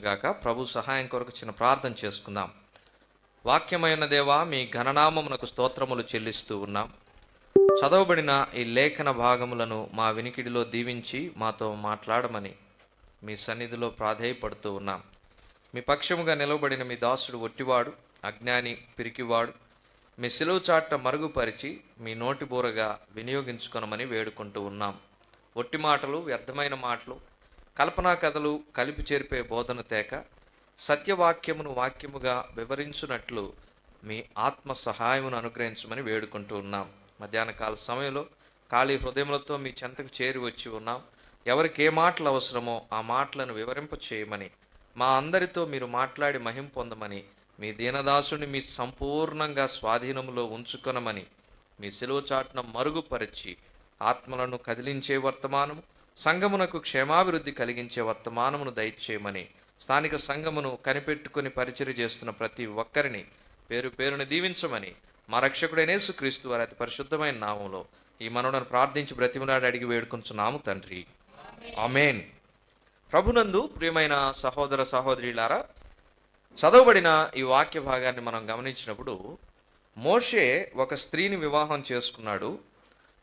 గాక. ప్రభు సహాయం కొరకు చిన్న ప్రార్థన చేసుకుందాం. వాక్యమైన దేవా, మీ ఘననామమునకు స్తోత్రములు చెల్లిస్తూ ఉన్నాం. చదవబడిన ఈ లేఖన భాగములను మా వినికిడిలో దీవించి మాతో మాట్లాడమని మీ సన్నిధిలో ప్రాధేయపడుతూ ఉన్నాం. మీ పక్షముగా నిలవబడిన మీ దాసుడు ఒట్టివాడు, అజ్ఞాని, పిరికివాడు, మీ సిలువ చాట్ట మరుగుపరిచి మీ నోటి బూరగా వినియోగించుకొనమని వేడుకుంటూ ఉన్నాం. ఒట్టి మాటలు, వ్యర్థమైన మాటలు, కల్పనా కథలు కలిపి చేర్పే బోధన తేక సత్యవాక్యమును వాక్యముగా వివరించున్నట్లు మీ ఆత్మ సహాయమును అనుగ్రహించమని వేడుకుంటూ ఉన్నాం. మధ్యాహ్న కాల సమయంలో ఖాళీ హృదయములతో మీ చెంతకు చేరి వచ్చి ఉన్నాం. ఎవరికి ఏ మాటలు అవసరమో ఆ మాటలను వివరింప చేయమని, మా అందరితో మీరు మాట్లాడి మహిం పొందమని, మీ దీనదాసుని మీ సంపూర్ణంగా స్వాధీనంలో ఉంచుకొనమని, మీ సిలువ చాటున మరుగుపరిచి ఆత్మలను కదిలించే వర్తమానము, సంఘమునకు క్షేమాభివృద్ధి కలిగించే వర్తమానమును దయచేయమని, స్థానిక సంఘమును కనిపెట్టుకుని పరిచర్య చేస్తున్న ప్రతి ఒక్కరిని పేరు పేరుని దీవించమని, మా రక్షకుడైన యేసుక్రీస్తు వారి అతి పరిశుద్ధమైన నామంలో ఈ మనవులను ప్రార్థించి బ్రతిమలాడి అడిగి వేడుకొంచున్నాము తండ్రి, ఆమేన్. ప్రభునందు ప్రియమైన సహోదర సహోదరులారా, చదవబడిన ఈ వాక్య భాగాన్ని మనం గమనించినప్పుడు, మోషే ఒక స్త్రీని వివాహం చేసుకున్నాడు.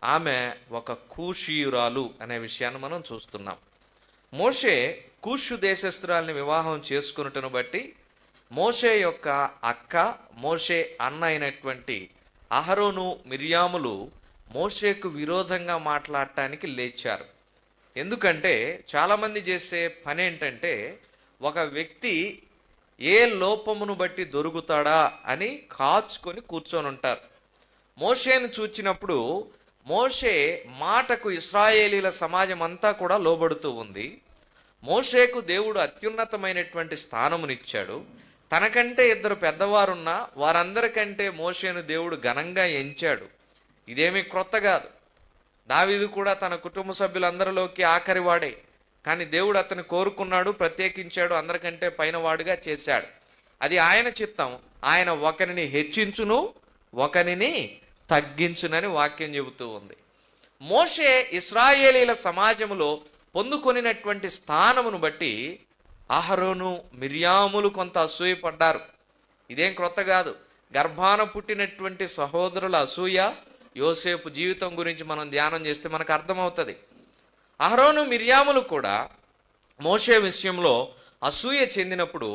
ఆమె ఒక కూషీయురాలు అనే విషయాన్ని మనం చూస్తున్నాం. మోషే కూషు దేశస్తురాల్ని వివాహం చేసుకున్నట్టును బట్టి మోషే యొక్క అక్క, మోషే అన్న అయినటువంటి అహరోను, మిర్యాములు మోషేకు విరోధంగా మాట్లాడటానికి లేచారు. ఎందుకంటే చాలామంది చేసే పని ఏంటంటే, ఒక వ్యక్తి ఏ లోపమును బట్టి దొరుకుతాడా అని కాచుకొని కూర్చొని ఉంటారు. మోషేను చూచినప్పుడు మోషే మాటకు ఇశ్రాయేలీల సమాజం అంతా కూడా లోబడుతూ ఉంది. మోషేకు దేవుడు అత్యున్నతమైనటువంటి స్థానమునిచ్చాడు. తనకంటే ఇద్దరు పెద్దవారున్నా వారందరికంటే మోషేను దేవుడు ఘనంగా ఎంచాడు. ఇదేమీ క్రొత్త కాదు. దావీదు కూడా తన కుటుంబ సభ్యులందరిలోకి ఆఖరివాడే, కానీ దేవుడు అతను కోరుకున్నాడు, ప్రత్యేకించాడు, అందరికంటే పైన వాడుగా చేశాడు. అది ఆయన చిత్తం. ఆయన ఒకరిని హెచ్చించును, ఒకరిని తగ్గించునని వాక్యం చెబుతూ ఉంది. మోషే ఇశ్రాయేలీల సమాజములో పొందుకొనినటువంటి స్థానమును బట్టి అహరోను, మిర్యాములు కొంత అసూయపడ్డారు. ఇదేం క్రొత్త కాదు. గర్భాన పుట్టినటువంటి సహోదరుల అసూయ, యోసేపు జీవితం గురించి మనం ధ్యానం చేస్తే మనకు అర్థమవుతుంది. అహరోను, మిర్యాములు కూడా మోషే విషయంలో అసూయ చెందినప్పుడు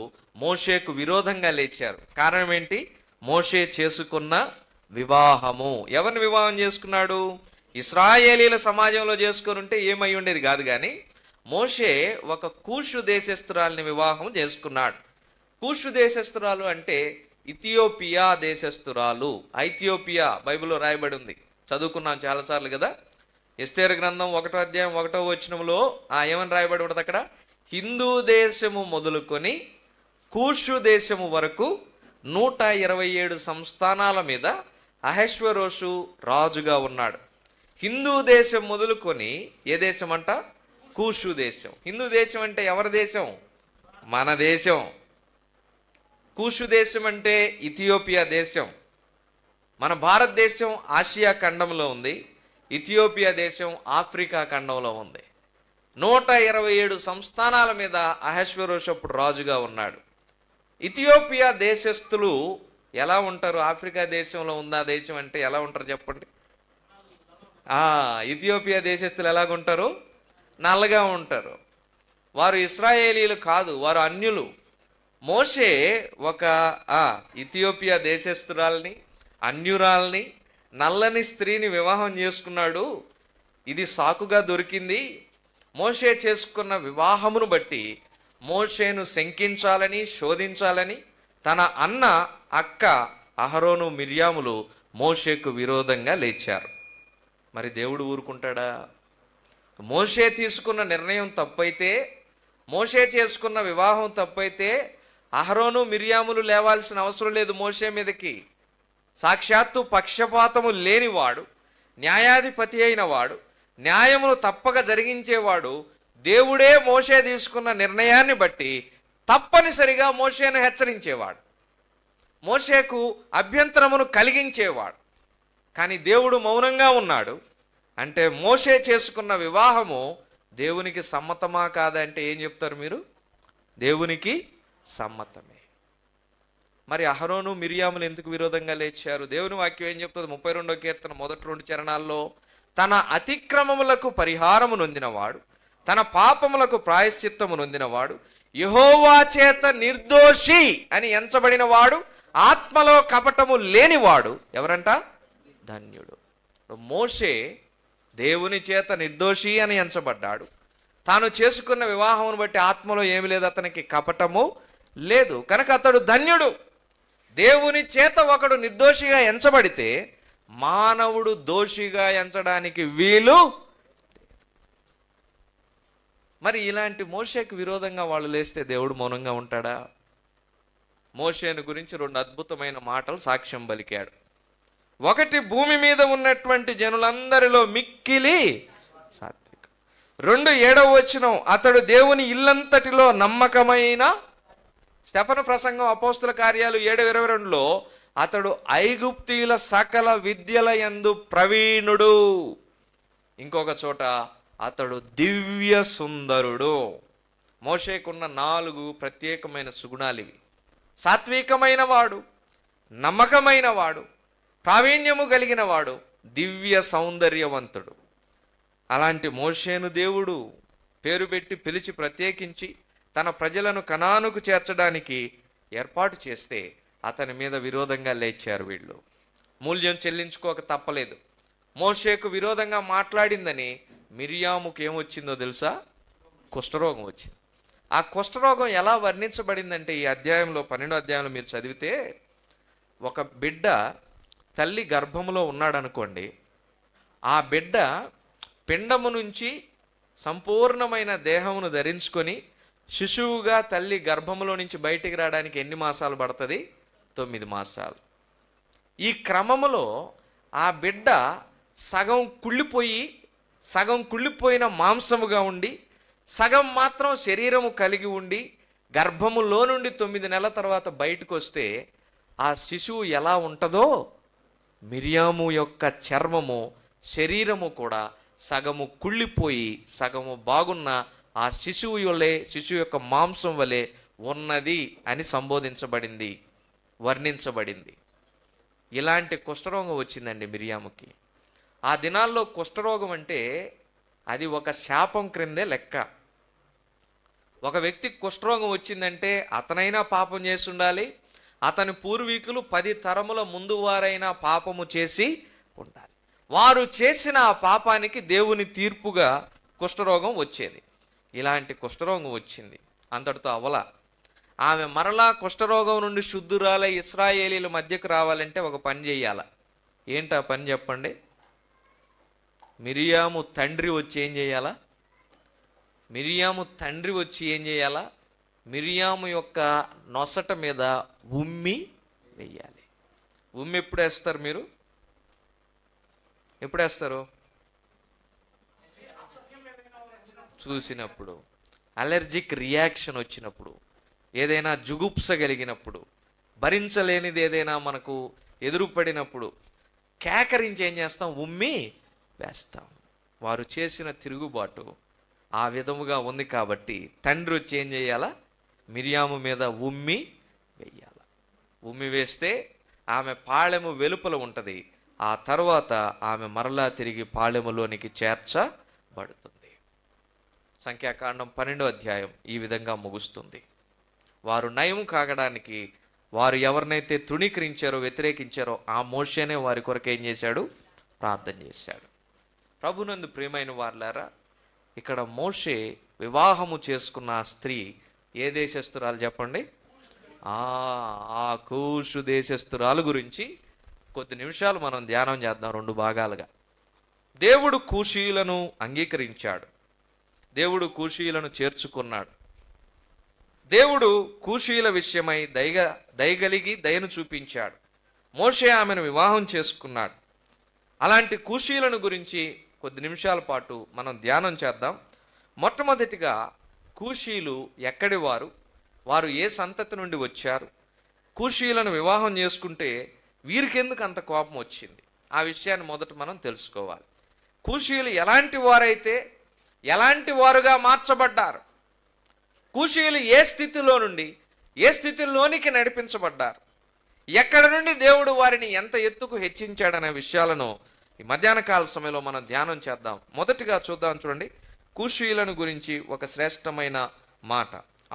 మోషేకు విరోధంగా లేచారు. కారణం ఏంటి? మోషే చేసుకున్న వివాహము. ఎవరిని వివాహం చేసుకున్నాడు? ఇశ్రాయేలీల సమాజంలో చేసుకొని ఉంటే ఏమై ఉండేది కాదు, కానీ మోషే ఒక కూషు దేశస్తురాల్ని వివాహం చేసుకున్నాడు. కూషు దేశస్తురాలు అంటే ఇథియోపియా దేశస్తురాలు. ఐథియోపియా బైబిల్లో రాయబడి ఉంది, చదువుకున్నాం చాలాసార్లు కదా. ఎస్తేరు గ్రంథం 1వ అధ్యాయం 1వ వచనంలో ఏమని రాయబడి ఉంటుంది అక్కడ? హిందూ దేశము మొదలుకొని కూషు దేశము వరకు 127 సంస్థానాల మీద అహష్వేరోషు రాజుగా ఉన్నాడు. హిందూ దేశం మొదలుకొని ఏ దేశం అంట? కూషు దేశం. హిందూ దేశం అంటే ఎవరి దేశం? మన దేశం. కూషు దేశం అంటే ఇథియోపియా దేశం. మన భారతదేశం ఆసియా ఖండంలో ఉంది, ఇథియోపియా దేశం ఆఫ్రికా ఖండంలో ఉంది. 127 సంస్థానాల మీద అహష్వేరోషు అప్పుడు రాజుగా ఉన్నాడు. ఇథియోపియా దేశస్థులు ఎలా ఉంటారు? ఆఫ్రికా దేశంలో ఉందా దేశం అంటే ఎలా ఉంటారు చెప్పండి? ఇథియోపియా దేశస్థులు ఎలాగుంటారు? నల్లగా ఉంటారు. వారు ఇశ్రాయేలీలు కాదు, వారు అన్యులు. మోషే ఒక ఇథియోపియా దేశస్థురాల్ని, అన్యురాల్ని, నల్లని స్త్రీని వివాహం చేసుకున్నాడు. ఇది సాకుగా దొరికింది. మోషే చేసుకున్న వివాహమును బట్టి మోషేను శంకించాలని, శోధించాలని తన అన్న, అక్క అహరోను, మిర్యాములు మోషేకు విరోధంగా లేచారు. మరి దేవుడు ఊరుకుంటాడా? మోషే తీసుకున్న నిర్ణయం తప్పైతే, మోషే చేసుకున్న వివాహం తప్పైతే అహరోను, మిర్యాములు లేవాల్సిన అవసరం లేదు మోషే మీదకి. సాక్షాత్తు పక్షపాతము లేనివాడు, న్యాయాధిపతి అయిన వాడు, న్యాయమును తప్పక జరిగించేవాడు దేవుడే మోషే తీసుకున్న నిర్ణయాన్ని బట్టి తప్పనిసరిగా మోషేను హెచ్చరించేవాడు, మోషేకు అభ్యంతరమును కలిగించేవాడు. కానీ దేవుడు మౌనంగా ఉన్నాడు. అంటే మోషే చేసుకున్న వివాహము దేవునికి సమ్మతమా కాదా అంటే ఏం చెప్తారు మీరు? దేవునికి సమ్మతమే. మరి అహరోను మిరియాములు ఎందుకు విరోధంగా లేచారు? దేవుని వాక్యం ఏం చెప్తుంది? 32వ కీర్తన మొదటి 2 చరణాల్లో, తన అతిక్రమములకు పరిహారము నొందినవాడు, తన పాపములకు ప్రాయశ్చిత్తము నొందినవాడు, యెహోవా చేత నిర్దోషి అని ఎంచబడిన వాడు, ఆత్మలో కపటము లేనివాడు ఎవరంట? ధన్యుడు. మోషే దేవుని చేత నిర్దోషి అని ఎంచబడ్డాడు. తాను చేసుకున్న వివాహమును బట్టి ఆత్మలో ఏమి లేదు, అతనికి కపటము లేదు, కనుక అతడు ధన్యుడు. దేవుని చేత ఒకడు నిర్దోషిగా ఎంచబడితే మానవుడు దోషిగా ఎంచడానికి వీలు. మరి ఇలాంటి మోషేకు విరోధంగా వాళ్ళు లేస్తే దేవుడు మౌనంగా ఉంటాడా? మోషేను గురించి 2 అద్భుతమైన మాటలు సాక్ష్యం పలికాడు. ఒకటి, భూమి మీద ఉన్నటువంటి జనులందరిలో మిక్కిలి సాత్విక. 2, 7వ వచనం, అతడు దేవుని ఇల్లంతటిలో నమ్మకమైన. స్టెఫను ప్రసంగం అపోస్తుల కార్యాలు 7:22లో, అతడు ఐగుప్తీయుల సకల విద్యల యందు ప్రవీణుడు. ఇంకొక చోట, అతడు దివ్య సుందరుడు. మోషేకున్న 4 ప్రత్యేకమైన సుగుణాలు ఇవి. సాత్వికమైన వాడు, నమ్మకమైన వాడు, ప్రావీణ్యము కలిగిన వాడు, దివ్య సౌందర్యవంతుడు. అలాంటి మోషేను దేవుడు పేరు పెట్టి పిలిచి ప్రత్యేకించి తన ప్రజలను కనానుకు చేర్చడానికి ఏర్పాటు చేస్తే అతని మీద విరోధంగా లేచారు వీళ్ళు. మూల్యం చెల్లించుకోక తప్పలేదు. మోషేకు విరోధంగా మాట్లాడిందని మిరియాముకు ఏమొచ్చిందో తెలుసా? కుష్ఠరోగం వచ్చింది. ఆ కుష్ఠరోగం ఎలా వర్ణించబడిందంటే ఈ అధ్యాయంలో 12వ అధ్యాయంలో మీరు చదివితే, ఒక బిడ్డ తల్లి గర్భములో ఉన్నాడనుకోండి, ఆ బిడ్డ పిండము నుంచి సంపూర్ణమైన దేహమును ధరించుకొని శిశువుగా తల్లి గర్భములో నుంచి బయటికి రావడానికి ఎన్ని మాసాలు పడుతుంది? 9 మాసాలు. ఈ క్రమములో ఆ బిడ్డ సగం కుళ్ళిపోయిన మాంసముగా ఉండి, సగం మాత్రం శరీరము కలిగి ఉండి, గర్భములో నుండి 9 నెలల తర్వాత బయటకు వస్తే ఆ శిశువు ఎలా ఉంటుందో, మిరియాము యొక్క చర్మము, శరీరము కూడా సగము కుళ్ళిపోయి సగము బాగున్న ఆ శిశువు యొక్క మాంసం వలె ఉన్నది అని సంబోధించబడింది, వర్ణించబడింది. ఇలాంటి కుష్ఠరోగం వచ్చిందండి మిరియాముకి. ఆ దినాల్లో కుష్ఠరోగం అంటే అది ఒక శాపం క్రిందే లెక్క. ఒక వ్యక్తికి కుష్ఠరోగం వచ్చిందంటే అతనైనా పాపం చేసి ఉండాలి, అతని పూర్వీకులు 10 తరముల ముందు వారైనా పాపము చేసి ఉండాలి. వారు చేసిన ఆ పాపానికి దేవుని తీర్పుగా కుష్ఠరోగం వచ్చేది. ఇలాంటి కుష్ఠరోగం వచ్చింది. అంతటితో అవల. ఆమె మరలా కుష్ఠరోగం నుండి శుద్ధురాలై ఇశ్రాయేలీల మధ్యకు రావాలంటే ఒక పని చేయాల. ఏంటి ఆ పని చెప్పండి? మిరియాము తండ్రి వచ్చి ఏం చేయాలా? మిరియాము యొక్క నొసట మీద ఉమ్మి వెయ్యాలి. ఉమ్మి ఎప్పుడు వేస్తారు మీరు? ఎప్పుడు వేస్తారు? చూసినప్పుడు, అలర్జిక్ రియాక్షన్ వచ్చినప్పుడు, ఏదైనా జుగుప్స కలిగినప్పుడు, భరించలేనిది ఏదైనా మనకు ఎదురుపడినప్పుడు కేకరించి ఏం చేస్తాం? ఉమ్మి వేస్తాం. వారు చేసిన తిరుగుబాటు ఆ విధముగా ఉంది కాబట్టి తండ్రి వచ్చి ఏం చేయాలా? మిరియాము మీద ఉమ్మి వెయ్యాల. ఉమ్మి వేస్తే ఆమె పాళెము వెలుపల ఉంటుంది. ఆ తర్వాత ఆమె మరలా తిరిగి పాళెములోనికి చేర్చబడుతుంది. సంఖ్యాకాండం 12వ అధ్యాయం ఈ విధంగా ముగుస్తుంది. వారు నయం కాగడానికి వారు ఎవరినైతే తృణీకరించారో, వ్యతిరేకించారో ఆ మోషేనే వారి కొరకు ఏం చేశాడు? ప్రార్థన చేశాడు. ప్రభునందు ప్రియమైన వారులారా, ఇక్కడ మోషే వివాహము చేసుకున్న ఆ స్త్రీ ఏ దేశస్తురాలు చెప్పండి? ఆ కూషు దేశస్తురాలు గురించి కొద్ది నిమిషాలు మనం ధ్యానం చేద్దాం 2 భాగాలుగా. దేవుడు కూషీయులను అంగీకరించాడు. దేవుడు కూషీయులను చేర్చుకున్నాడు. దేవుడు కూషీయుల విషయమై దయగలిగి దయను చూపించాడు. మోషే ఆమెను వివాహం చేసుకున్నాడు. అలాంటి కూషీయులను గురించి కొద్ది నిమిషాల పాటు మనం ధ్యానం చేద్దాం. మొట్టమొదటిగా కూషీయులు ఎక్కడి వారు? వారు ఏ సంతతి నుండి వచ్చారు? కూషీయులను వివాహం చేసుకుంటే వీరికెందుకు అంత కోపం వచ్చింది? ఆ విషయాన్ని మొదట మనం తెలుసుకోవాలి. కూషీయులు ఎలాంటి వారైతే ఎలాంటి వారుగా మార్చబడ్డారు? కూషీయులు ఏ స్థితిలో నుండి ఏ స్థితిలోనికి నడిపించబడ్డారు, ఎక్కడ నుండి దేవుడు వారిని ఎంత ఎత్తుకు హెచ్చించాడనే విషయాలను ఈ మధ్యాహ్న కాల సమయంలో మనం ధ్యానం చేద్దాం. మొదటిగా చూద్దాం, చూడండి, కూషీయులను గురించి ఒక శ్రేష్టమైన మాట.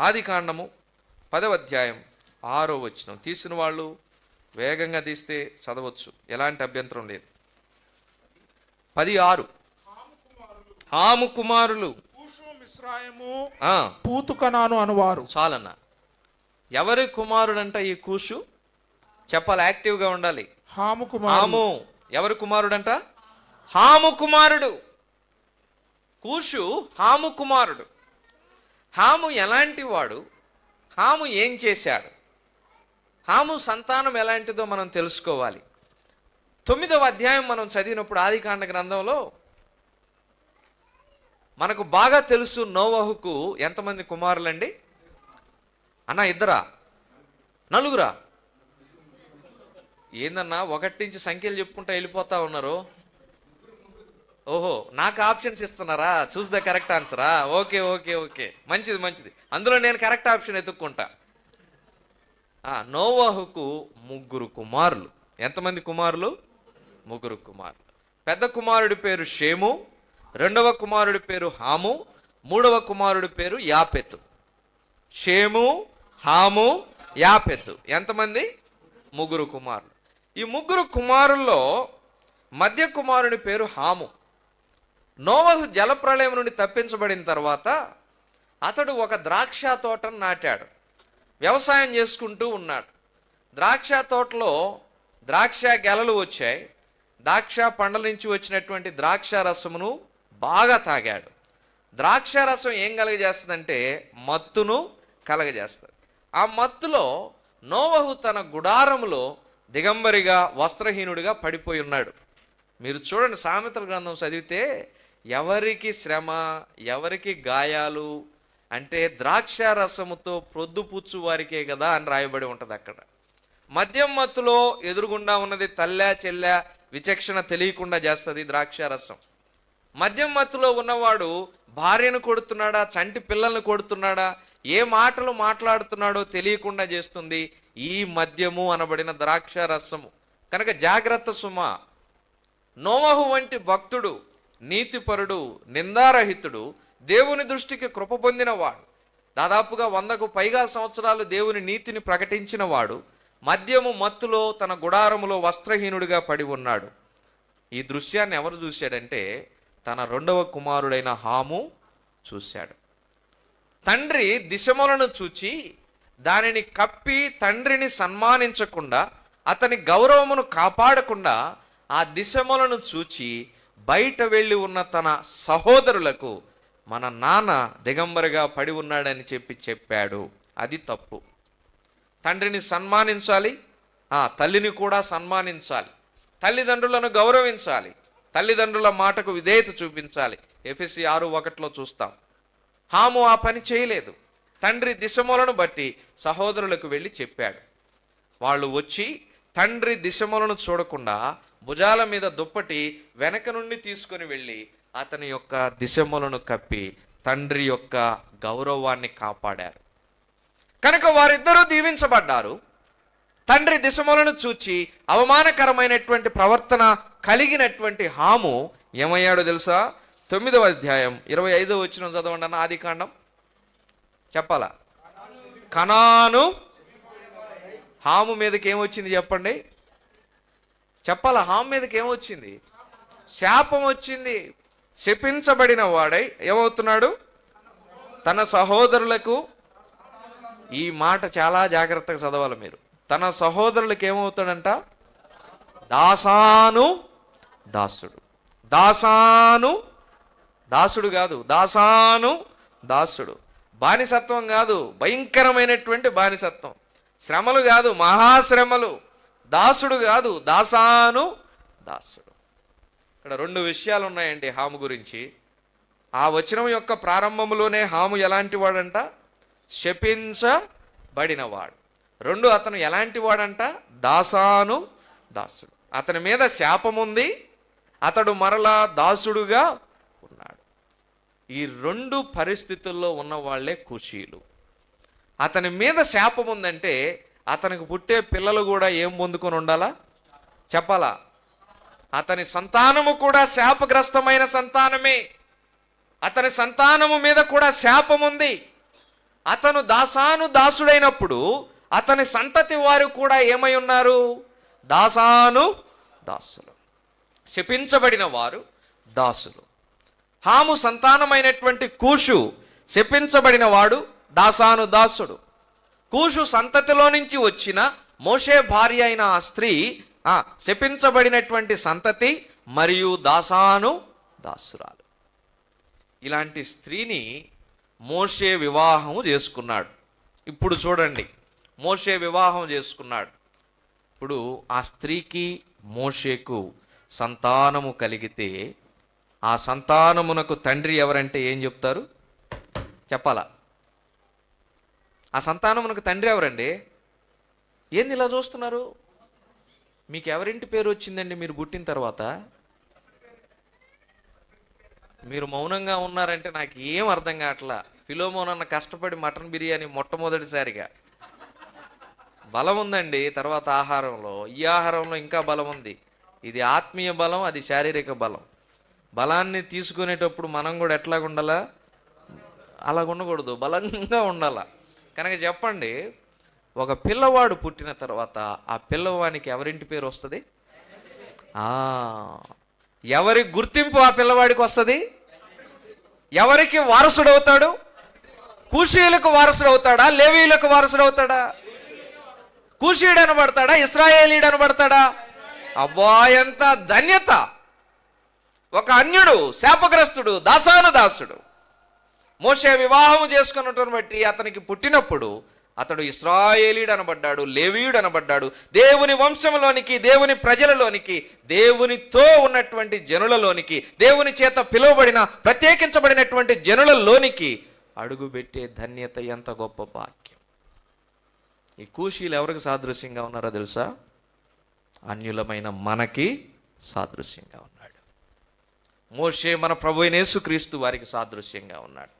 ఆదికాండము 10వ అధ్యాయం 6వ వచనం. తీసిన వాళ్ళు వేగంగా తీస్తే చదవచ్చు, ఎలాంటి అభ్యంతరం లేదు. 10:6. హాము కుమారులు పూతు కనాను అనువారు. చాలన్న. ఎవరి కుమారుడంట ఈ కూషు? చెప్పాలి, యాక్టివ్గా ఉండాలి. హాము. ఎవరి కుమారుడంట? హాము కుమారుడు. కూషు హాము కుమారుడు. హాము ఎలాంటి వాడు? హాము ఏం చేశాడు? హాము సంతానం ఎలాంటిదో మనం తెలుసుకోవాలి. 9వ అధ్యాయం మనం చదివినప్పుడు ఆదికాండ గ్రంథంలో మనకు బాగా తెలుసు, నోవహుకు ఎంతమంది కుమారులండి అన్న? 2రా? 4రా? ఏందన్నా 1 నుంచి సంఖ్యలు చెప్పుకుంటా వెళ్ళిపోతా ఉన్నారు? ఓహో, నాకు ఆప్షన్స్ ఇస్తున్నారా? చూస్ ద కరెక్ట్ ఆన్సరా? ఓకే ఓకే ఓకే, మంచిది మంచిది. అందులో నేను కరెక్ట్ ఆప్షన్ ఎత్తుక్కుంటా. నోవహుకు 3 కుమారులు. ఎంతమంది కుమారులు? 3 కుమారులు. పెద్ద కుమారుడి పేరు షేము, రెండవ కుమారుడి పేరు హాము, మూడవ కుమారుడి పేరు యాపెతు. షేము, హాము, యాపెతు. ఎంతమంది? 3 కుమారులు. ఈ 3 కుమారుల్లో మధ్య కుమారుని పేరు హాము. నోవహు జలప్రళయం నుండి తప్పించబడిన తర్వాత అతడు ఒక ద్రాక్ష తోటను నాటాడు, వ్యవసాయం చేసుకుంటూ ఉన్నాడు. ద్రాక్ష తోటలో ద్రాక్ష గెలలు వచ్చాయి. ద్రాక్ష పండ్ల నుంచి వచ్చినటువంటి ద్రాక్ష రసమును బాగా తాగాడు. ద్రాక్ష రసం ఏం కలగజేస్తుందంటే మత్తును కలగజేస్తుంది. ఆ మత్తులో నోవహు తన గుడారములో దిగంబరిగా వస్త్రహీనుడిగా పడిపోయి ఉన్నాడు. మీరు చూడండి, సామెతల గ్రంథం చదివితే ఎవరికి శ్రమ, ఎవరికి గాయాలు అంటే ద్రాక్ష రసముతో ప్రొద్దుపుచ్చు వారికే కదా అని రాయబడి ఉంటుంది అక్కడ. మద్యం మత్తులో ఎదురుగుండా ఉన్నది తల్లా చెల్లా విచక్షణ తెలియకుండా చేస్తుంది ద్రాక్ష రసం. మద్యం మత్తులో ఉన్నవాడు భార్యను కొడుతున్నాడా, చంటి పిల్లల్ని కొడుతున్నాడా, ఏ మాటలు మాట్లాడుతున్నాడో తెలియకుండా చేస్తుంది ఈ మద్యము అనబడిన ద్రాక్ష రసము. కనుక జాగ్రత్త సుమా. నోవహు వంటి భక్తుడు, నీతిపరుడు, నిందారహితుడు, దేవుని దృష్టికి కృప పొందినవాడు, దాదాపుగా 100కు పైగా సంవత్సరాలు దేవుని నీతిని ప్రకటించిన వాడు మద్యము మత్తులో తన గుడారములో వస్త్రహీనుడిగా పడి ఉన్నాడు. ఈ దృశ్యాన్ని ఎవరు చూశాడంటే తన 2వ కుమారుడైన హాము చూశాడు. తండ్రి దిశములను చూచి దానిని కప్పి తండ్రిని సన్మానించకుండా, అతని గౌరవమును కాపాడకుండా ఆ దిశములను చూచి బయట వెళ్ళి ఉన్న తన సహోదరులకు మన నాన్న దిగంబరిగా పడి ఉన్నాడని చెప్పాడు. అది తప్పు. తండ్రిని సన్మానించాలి, తల్లిని కూడా సన్మానించాలి, తల్లిదండ్రులను గౌరవించాలి, తల్లిదండ్రుల మాటకు విధేయత చూపించాలి. ఎఫెసీ 6:1 చూస్తాం. హాము ఆ పని చేయలేదు. తండ్రి దిశములను బట్టి సహోదరులకు వెళ్ళి చెప్పాడు. వాళ్ళు వచ్చి తండ్రి దిశములను చూడకుండా భుజాల మీద దుప్పటి వెనక నుండి తీసుకొని వెళ్ళి అతని యొక్క దిశములను కప్పి తండ్రి యొక్క గౌరవాన్ని కాపాడారు. కనుక వారిద్దరూ దీవించబడ్డారు. తండ్రి దిశములను చూచి అవమానకరమైనటువంటి ప్రవర్తన కలిగినటువంటి హాము ఏమయ్యాడో తెలుసా? 9వ అధ్యాయం 25వ వచనం చదవండి అన్న. ఆదికాండం చెప్పాలా? కనాను. హాము మీదకి ఏమొచ్చింది చెప్పండి, చెప్పాలా? హాము మీదకి ఏమొచ్చింది? శాపం వచ్చింది. శపించబడిన వాడై ఏమవుతున్నాడు? తన సహోదరులకు, ఈ మాట చాలా జాగ్రత్తగా చదవాలి మీరు, తన సహోదరులకు ఏమవుతాడంట? దాసాను దాసుడు. దాసాను దాసుడు కాదు, దాసాను దాసుడు. బానిసత్వం కాదు, భయంకరమైనటువంటి బానిసత్వం. శ్రమలు కాదు, మహాశ్రమలు. దాసుడు కాదు, దాసాను దాసుడు. ఇక్కడ 2 విషయాలు ఉన్నాయండి హాము గురించి. ఆ వచనం యొక్క ప్రారంభంలోనే హాము ఎలాంటి వాడంట? శపించబడినవాడు. 2, అతను ఎలాంటి వాడంట? దాసాను దాసుడు. అతని మీద శాపముంది, అతడు మరలా దాసుడుగా ఉన్నాడు. ఈ 2 పరిస్థితుల్లో ఉన్న వాళ్ళే కూషీలు. అతని మీద శాపం ఉందంటే అతనికి పుట్టే పిల్లలు కూడా ఏం పొందుకొని ఉండాలా చెప్పాలా? అతని సంతానము కూడా శాపగ్రస్తమైన సంతానమే. అతని సంతానము మీద కూడా శాపం ఉంది. అతను దాసుడైనప్పుడు అతని సంతతి వారు కూడా ఏమై ఉన్నారు? దాసులు. శపించబడిన వారు దాసులు. హాము సంతానమైనటువంటి కూషు శపించబడిన వాడు దాసుడు. కూషు సంతతిలో నుంచి వచ్చిన మోషే భార్య అయిన ఆ స్త్రీ శపించబడినటువంటి సంతతి మరియు దాసురాలు. ఇలాంటి స్త్రీని మోషే వివాహము చేసుకున్నాడు. ఇప్పుడు చూడండి, మోషే వివాహం చేసుకున్నాడు. ఇప్పుడు ఆ స్త్రీకి మోషేకు సంతానము కలిగితే ఆ సంతానమునకు తండ్రి ఎవరంటే ఏం చెప్తారు చెప్పాలా? ఆ సంతానమునకు తండ్రి ఎవరండి? ఏంది ఇలా చూస్తున్నారు? మీకు ఎవరింటి పేరు వచ్చిందండి మీరు పుట్టిన తర్వాత? మీరు మౌనంగా ఉన్నారంటే నాకు ఏం అర్థం కావట్లా. ఫిలోమోనన్న కష్టపడి మటన్ బిర్యానీ మొట్టమొదటిసారిగా. బలం ఉందండి తర్వాత ఆహారంలో. ఈ ఆహారంలో ఇంకా బలం ఉంది. ఇది ఆత్మీయ బలం, అది శారీరక బలం. బలాన్ని తీసుకునేటప్పుడు మనం కూడా ఎట్లాగ ఉండాలా? అలాగ ఉండకూడదు, బలంగా ఉండాలా. కనుక చెప్పండి, ఒక పిల్లవాడు పుట్టిన తర్వాత ఆ పిల్లవానికి ఎవరింటి పేరు వస్తుంది? ఎవరి గుర్తింపు ఆ పిల్లవాడికి వస్తుంది? ఎవరికి వారసుడవుతాడు? కూషీయులకు వారసుడవుతాడా? లేవీయులకు వారసుడవుతాడా? కూషీయుడు అనబడతాడా? ఇశ్రాయేలీయుడు అనబడతాడా? అబ్బా, ఎంత ధన్యత! ఒక అన్యుడు, శాపగ్రస్తుడు, దాసుడు మోషే వివాహం చేసుకున్నట్టును బట్టి అతనికి పుట్టినప్పుడు అతడు ఇశ్రాయేలీయుడు అనబడ్డాడు, లేవీయుడు అనబడ్డాడు. దేవుని వంశంలోనికి, దేవుని ప్రజలలోనికి, దేవునితో ఉన్నటువంటి జనులలోనికి, దేవుని చేత పిలువబడిన ప్రత్యేకించబడినటువంటి జనులలోనికి అడుగుపెట్టే ధన్యత ఎంత గొప్ప భాగ్యం. ఈ కూషీలు ఎవరికి సాదృశ్యంగా ఉన్నారో తెలుసా? అన్యులమైన మనకి సాదృశ్యంగా ఉన్నాడు. మోషే మన ప్రభు అయిన యేసుక్రీస్తు వారికి సాదృశ్యంగా ఉన్నాడు.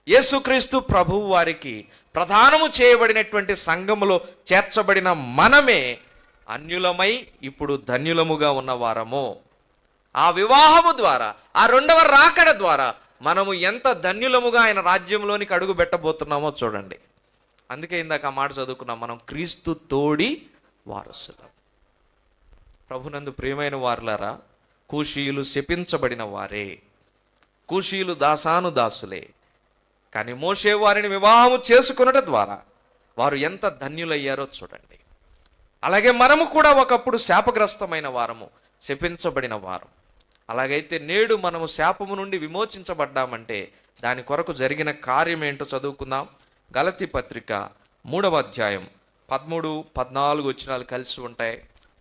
యేసుక్రీస్తు ప్రభువు వారికి ప్రధానము చేయబడినటువంటి సంఘములో చేర్చబడిన మనమే అన్యులమై ఇప్పుడు ధన్యులముగా ఉన్నవారము. ఆ వివాహము ద్వారా, ఆ రెండవ రాకడ ద్వారా మనము ఎంత ధన్యులముగా ఆయన రాజ్యంలోనికి అడుగు పెట్టబోతున్నామో చూడండి. అందుకే ఇందాక ఆ మాట చదువుకున్నాం, మనం క్రీస్తు తోడి వారసులం. ప్రభునందు ప్రియమైన వారులారా, కూషీయులు శపించబడిన వారే, కూషీయులు దాసులే. కానీ మోషే వారిని వివాహము చేసుకునట ద్వారా వారు ఎంత ధన్యులయ్యారో చూడండి. అలాగే మనము కూడా ఒకప్పుడు శాపగ్రస్తమైన వారము, శపించబడిన వారం. అలాగైతే నేడు మనము శాపము నుండి విమోచించబడ్డామంటే దాని కొరకు జరిగిన కార్యం ఏంటో చదువుకుందాం. గలతీ పత్రిక 3వ అధ్యాయం 13-14 వచనాలు కలిసి ఉంటాయి.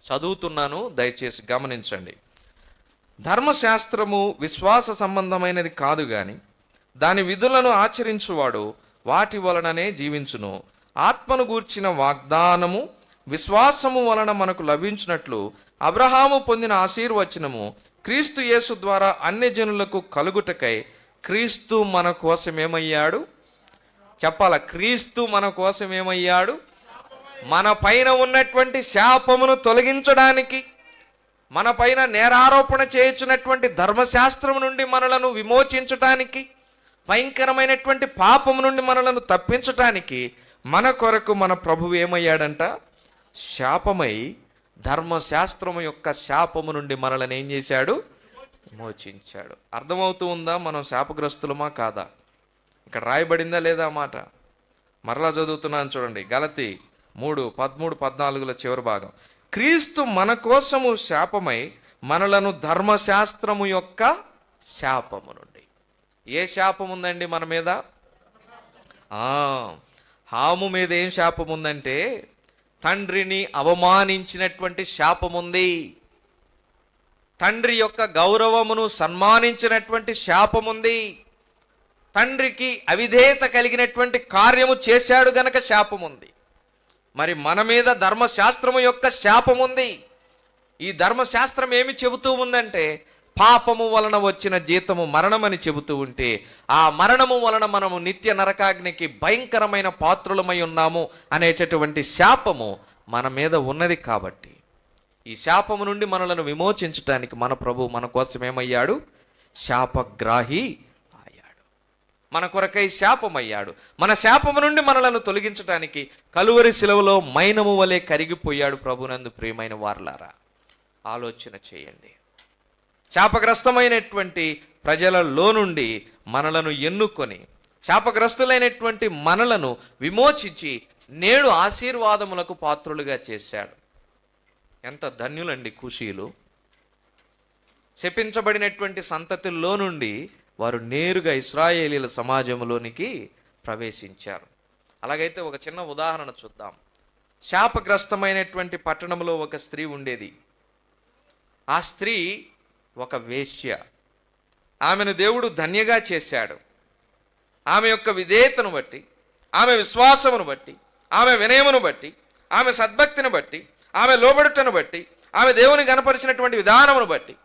చదువుతున్నాను, దయచేసి గమనించండి. ధర్మశాస్త్రము విశ్వాస సంబంధమైనది కాదు గాని దాని విధులను ఆచరించువాడు వాటి వలననే జీవించును. ఆత్మను గూర్చిన వాగ్దానము విశ్వాసము వలన మనకు లభించినట్లు అబ్రహాము పొందిన ఆశీర్వచనము క్రీస్తు యేసు ద్వారా అన్ని జనులకు కలుగుటకై క్రీస్తు మన కోసం ఏమయ్యాడు చెప్పాల? క్రీస్తు మన కోసం ఏమయ్యాడు? మన పైన ఉన్నటువంటి శాపమును తొలగించడానికి, మన పైన నేరారోపణ చేయించినటువంటి ధర్మశాస్త్రం నుండి మనలను విమోచించటానికి, భయంకరమైనటువంటి పాపము నుండి మనలను తప్పించటానికి మన కొరకు మన ప్రభువు ఏమయ్యాడంట? శాపమై ధర్మశాస్త్రము యొక్క శాపము నుండి మనల్ని ఏం చేశాడు? విమోచించాడు. అర్థమవుతూ ఉందా మనం శాపగ్రస్తులమా కాదా? ఇక్కడ రాయబడిందా లేదా మాట? మరలా చదువుతున్నాను చూడండి. గలతీ 3:13-14 చివరి భాగం. క్రీస్తు మన కోసము శాపమై మనలను ధర్మశాస్త్రము యొక్క శాపము నుండి. ఏ శాపం ఉందండి మన మీద? హాము మీద ఏం శాపం ఉందంటే తండ్రిని అవమానించినటువంటి శాపం ఉంది. తండ్రి యొక్క గౌరవమును సన్మానించినటువంటి శాపం ఉంది. తండ్రికి అవిధేయత కలిగినటువంటి కార్యము చేశాడు గనక శాపం ఉంది. మరి మన మీద ధర్మశాస్త్రము యొక్క శాపం ఉంది. ఈ ధర్మశాస్త్రం ఏమి చెబుతూ ఉందంటే పాపము వలన వచ్చిన జీతము మరణమని చెబుతూ ఉంటే, ఆ మరణము వలన మనము నిత్య నరకాగ్నికి భయంకరమైన పాత్రులమై ఉన్నాము అనేటటువంటి శాపము మన మీద ఉన్నది. కాబట్టి ఈ శాపము నుండి మనలను విమోచించడానికి మన ప్రభు మన కోసం ఏమయ్యాడు? శాపగ్రాహి అయ్యాడు. మన కొరకై శాపమయ్యాడు. మన శాపము నుండి మనలను తొలగించడానికి కలువరి శిలువలో మైనము వలె కరిగిపోయాడు. ప్రభునందు ప్రియమైన వారలారా, ఆలోచన చేయండి. శాపగ్రస్తమైనటువంటి ప్రజలలో నుండి మనలను ఎన్నుకొని, శాపగ్రస్తులైనటువంటి మనలను విమోచించి నేడు ఆశీర్వాదములకు పాత్రులుగా చేశాడు. ఎంత ధన్యులండి కూషీలు! శపించబడినటువంటి సంతతిలో నుండి వారు నేరుగా ఇశ్రాయేలీల సమాజంలోనికి ప్రవేశించారు. అలాగైతే ఒక చిన్న ఉదాహరణ చూద్దాం. శాపగ్రస్తమైనటువంటి పట్టణంలో ఒక స్త్రీ ఉండేది. ఆ స్త్రీ ఒక వేశ్య. ఆమెను దేవుడు ధన్యగా చేశాడు. ఆమె యొక్క విధేయతను బట్టి, ఆమె విశ్వాసమును బట్టి, ఆమె వినయమును బట్టి, ఆమె సద్భక్తిని బట్టి, ఆమె లోబడుటను బట్టి, ఆమె దేవుని గణపరిచినటువంటి విధానమును బట్టి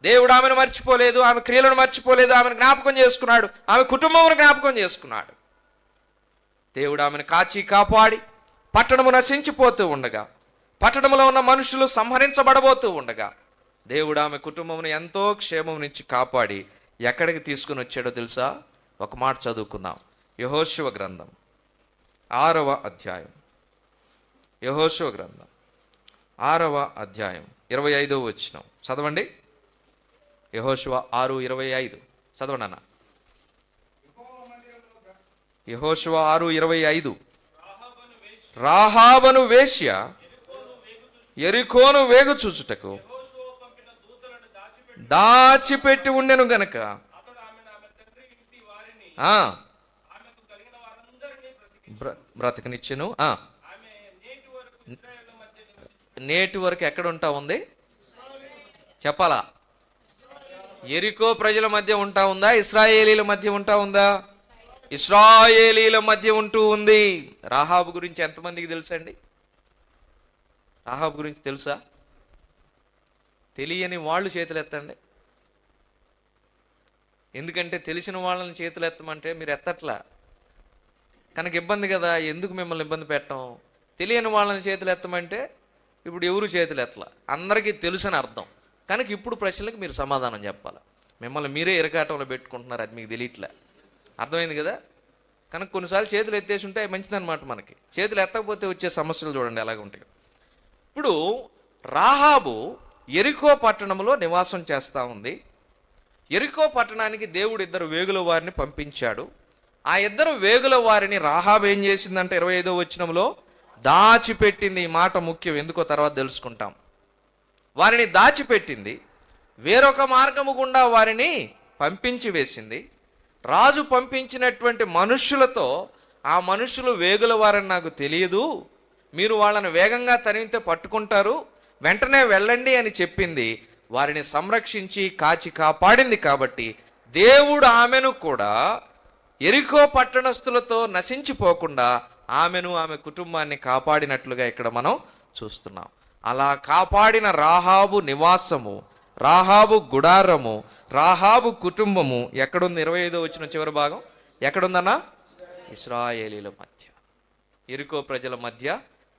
దేవుడు ఆమెను మర్చిపోలేదు, ఆమె క్రియలను మర్చిపోలేదు, ఆమెను జ్ఞాపకం చేసుకున్నాడు, ఆమె కుటుంబమును జ్ఞాపకం చేసుకున్నాడు. దేవుడు ఆమెను కాచి కాపాడి పట్టణము నశించిపోతూ ఉండగా, పట్టణంలో ఉన్న మనుషులు సంహరించబడబోతూ ఉండగా, దేవుడు ఆమె కుటుంబమును ఎంతో క్షేమం నుంచి కాపాడి ఎక్కడికి తీసుకుని వచ్చాడో తెలుసా? ఒక మాట చదువుకుందాం. యెహోషువ గ్రంథం 6వ అధ్యాయం. యెహోషువ గ్రంథం 6వ అధ్యాయం 25వ వచనం చదవండి. యెహోషువ 6:25 చదవండి అన్న. యెహోషువ 6:25. రాహాబను వేశ్య యెరికోను వేగు చూచుటకు దాచిపెట్టి ఉండెను గనక బ్రతకనిచ్చెను. నేటి వరకు ఎక్కడ ఉంటా ఉంది చెప్పాలా? యెరికో ప్రజల మధ్య ఉంటా ఉందా? ఇశ్రాయేలీల మధ్య ఉంటా ఉందా? ఇశ్రాయేలీల మధ్య ఉంటూ ఉంది. రాహాబు గురించి ఎంతమందికి తెలుసండి? రాహాబు గురించి తెలుసా? తెలియని వాళ్ళు చేతులు ఎత్తండి. ఎందుకంటే తెలిసిన వాళ్ళని చేతులు ఎత్తమంటే మీరు ఎత్తట్లా కనుక ఇబ్బంది కదా. ఎందుకు మిమ్మల్ని ఇబ్బంది పెట్టడం? తెలియని వాళ్ళని చేతులు ఎత్తమంటే ఇప్పుడు ఎవరు చేతులు ఎత్తలా, అందరికీ తెలుసని అర్థం. కనుక ఇప్పుడు ప్రశ్నలకు మీరు సమాధానం చెప్పాలి. మిమ్మల్ని మీరే ఇరకాటంలో పెట్టుకుంటున్నారు, అది మీకు తెలియట్లే. అర్థమైంది కదా? కనుక కొన్నిసార్లు చేతులు ఎత్తేసి ఉంటే అవి మంచిదన్నమాట. మనకి చేతులు ఎత్తకపోతే వచ్చే సమస్యలు చూడండి ఎలాగ ఉంటాయి. ఇప్పుడు రాహాబు యెరికో పట్టణంలో నివాసం చేస్తూ ఉంది. యెరికో పట్టణానికి దేవుడు 2 వేగుల వారిని పంపించాడు. ఆ 2 వేగుల వారిని రాహాబు ఏం చేసిందంటే 25వ వచనంలో దాచిపెట్టింది. ఈ మాట ముఖ్యం, ఎందుకో తర్వాత తెలుసుకుంటాం. వారిని దాచిపెట్టింది, వేరొక మార్గము గుండా వారిని పంపించి వేసింది. రాజు పంపించినటువంటి మనుష్యులతో, ఆ మనుషులు వేగుల వారని నాకు తెలియదు, మీరు వాళ్ళని వేగంగా తరిమితే పట్టుకుంటారు, వెంటనే వెళ్ళండి అని చెప్పింది. వారిని సంరక్షించి కాచి కాపాడింది. కాబట్టి దేవుడు ఆమెను కూడా యెరికో పట్టణస్థులతో నశించిపోకుండా ఆమెను, ఆమె కుటుంబాన్ని కాపాడినట్లుగా ఇక్కడ మనం చూస్తున్నాం. అలా కాపాడిన రాహాబు నివాసము, రాహాబు గుడారము, రాహాబు కుటుంబము ఎక్కడుంది? 25వ వచనం చివరి భాగం ఎక్కడుందన్నా? ఇశ్రాయేలీల మధ్య, యెరికో ప్రజల మధ్య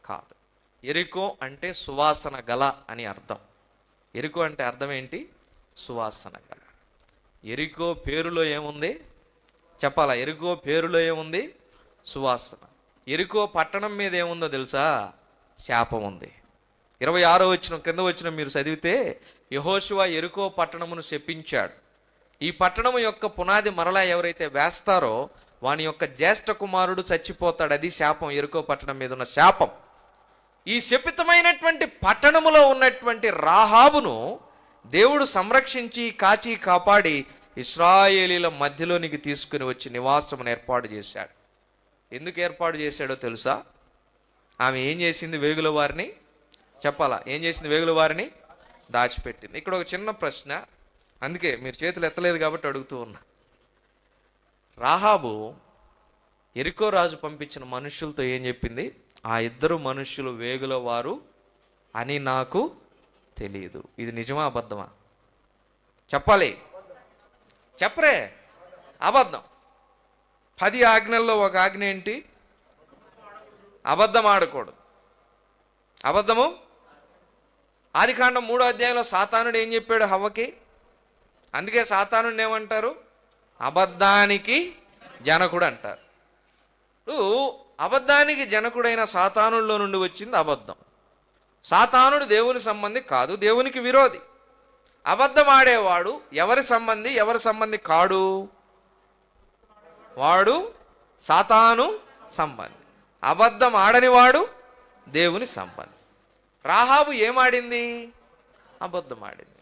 కాదు. యెరికో అంటే సువాసన గల అని అర్థం. యెరికో అంటే అర్థం ఏంటి? సువాసన గల. యెరికో పేరులో ఏముంది చెప్పాలా? యెరికో పేరులో ఏముంది? సువాసన. యెరికో పట్టణం మీద ఏముందో తెలుసా? శాపం ఉంది. 26వ వచనం కింద వచనం మీరు చదివితే, యెహోషువ యెరికో పట్టణమును శపించాడు. ఈ పట్టణము యొక్క పునాది మరలా ఎవరైతే వేస్తారో వాని యొక్క జ్యేష్ఠ కుమారుడు చచ్చిపోతాడు. అది శాపం, యెరికో పట్టణం మీద ఉన్న శాపం. ఈ శపితమైనటువంటి పట్టణములో ఉన్నటువంటి రాహాబును దేవుడు సంరక్షించి కాచి కాపాడి ఇశ్రాయేలీల మధ్యలోనికి తీసుకుని వచ్చి నివాసమును ఏర్పాటు చేశాడు. ఎందుకు ఏర్పాటు చేశాడో తెలుసా? ఆమె ఏం చేసింది? వేగుల వారిని చెప్పాలా? ఏం చేసింది? వేగుల వారిని దాచిపెట్టింది. ఇక్కడ ఒక చిన్న ప్రశ్న, అందుకే మీరు చేతులు ఎత్తలేదు కాబట్టి అడుగుతూ ఉన్నా. రాహాబు యెరికో రాజు పంపించిన మనుషులతో ఏం చెప్పింది? ఆ 2 మనుష్యులు వేగుల వారు అని నాకు తెలియదు. ఇది నిజమా అబద్ధమా? చెప్పాలి, చెప్పరే. అబద్ధం. 10 ఆజ్ఞల్లో ఒక ఆజ్ఞ ఏంటి? అబద్ధం ఆడకూడదు. అబద్ధము. ఆదికాండం 3వ అధ్యాయంలో సాతానుడు ఏం చెప్పాడు హవ్వకి? అందుకే సాతానుడిని ఏమంటారు? అబద్ధానికి జనకుడు అంటారు. అబద్ధానికి జనకుడైన సాతానుడిలో నుండి వచ్చింది అబద్ధం. సాతానుడు దేవుని సంబంధి కాదు, దేవునికి విరోధి. అబద్ధం ఆడేవాడు ఎవరి సంబంధి కాడు? వాడు సాతాను సంబంధి. అబద్ధం ఆడనివాడు దేవుని సంబంధి. రాహాబు ఏమాడింది? అబద్ధం ఆడింది.